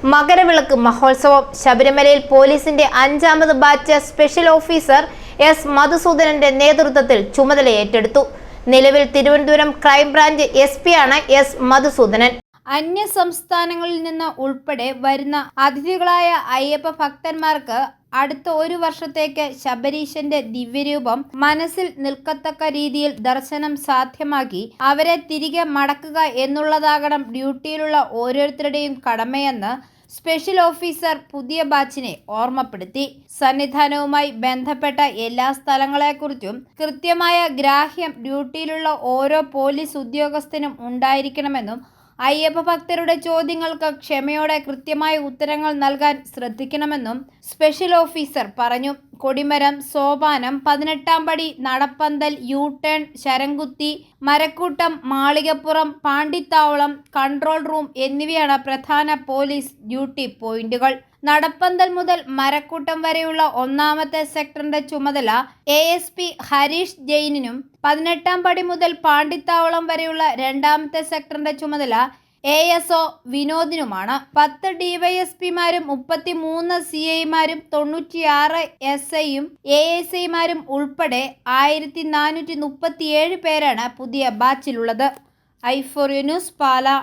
മകരവിളക്ക് മഹോത്സവം ശബരിമലയിൽ പോലീസിന്റെ 5ാമത് ബാച്ച് സ്പെഷ്യൽ ഓഫീസർ എസ് മധുസൂദനന്റെ നേതൃത്വത്തിൽ ചുമതല ഏറ്റെടുത്തു. നിലവിൽ തിരുവനന്തപുരം ക്രൈംബ്രാഞ്ച് SP ആണ് എസ് മധുസൂദനൻ. അന്യ സംസ്ഥാനങ്ങളിൽ നിന്ന് ഉൾപ്പെടെ വരുന്ന അതിഥികളായ അയ്യപ്പ ഭക്തന്മാർക്ക് അടുത്ത ഒരു വർഷത്തേക്ക് ശബരീശന്റെ ദിവ്യരൂപം മനസ്സിൽ നിൽക്കത്തക്ക രീതിയിൽ ദർശനം സാധ്യമാക്കി അവരെ തിരികെ മടക്കുക എന്നുള്ളതാകണം ഡ്യൂട്ടിയിലുള്ള ഓരോരുത്തരുടെയും കടമയെന്ന് സ്പെഷ്യൽ ഓഫീസർ പുതിയ ബാച്ചിനെ ഓർമ്മപ്പെടുത്തി. സന്നിധാനവുമായി ബന്ധപ്പെട്ട എല്ലാ സ്ഥലങ്ങളെക്കുറിച്ചും കൃത്യമായ ഗ്രാഹ്യം ഡ്യൂട്ടിയിലുള്ള ഓരോ പോലീസ് ഉദ്യോഗസ്ഥനും ഉണ്ടായിരിക്കണമെന്നും അയ്യപ്പ ഭക്തരുടെ ചോദ്യങ്ങൾക്ക് ക്ഷമയോടെ കൃത്യമായ ഉത്തരങ്ങൾ നൽകാൻ ശ്രദ്ധിക്കണമെന്നും സ്പെഷ്യൽ ഓഫീസർ പറഞ്ഞു. കൊടിമരം, സോപാനം, 18ാം പടി, നടപ്പന്തൽ, U-ടേൺ, ശരംകുത്തി, മരക്കൂട്ടം, മാളികപ്പുറം, പാണ്ടിത്താവളം, കൺട്രോൾ റൂം എന്നിവയാണ് പ്രധാന പോലീസ് ഡ്യൂട്ടി പോയിന്റുകൾ. നടപ്പന്തൽ മുതൽ മരക്കൂട്ടം വരെയുള്ള 1ാമത്തെ സെക്ടറിന്റെ ചുമതല ASP ഹരീഷ് ജെയിനിനും 18ാം പടി മുതൽ പാണ്ടിത്താവളം വരെയുള്ള 2ാമത്തെ സെക്ടറിന്റെ ചുമതല ASO വിനോദിനുമാണ്. 10 DYSPമാരും 33 CIമാരും 96 SIയും ASIമാരും ഉൾപ്പെടെ 1437 പേരാണ് പുതിയ ബാച്ചിലുള്ളത്. i4U news, Pala.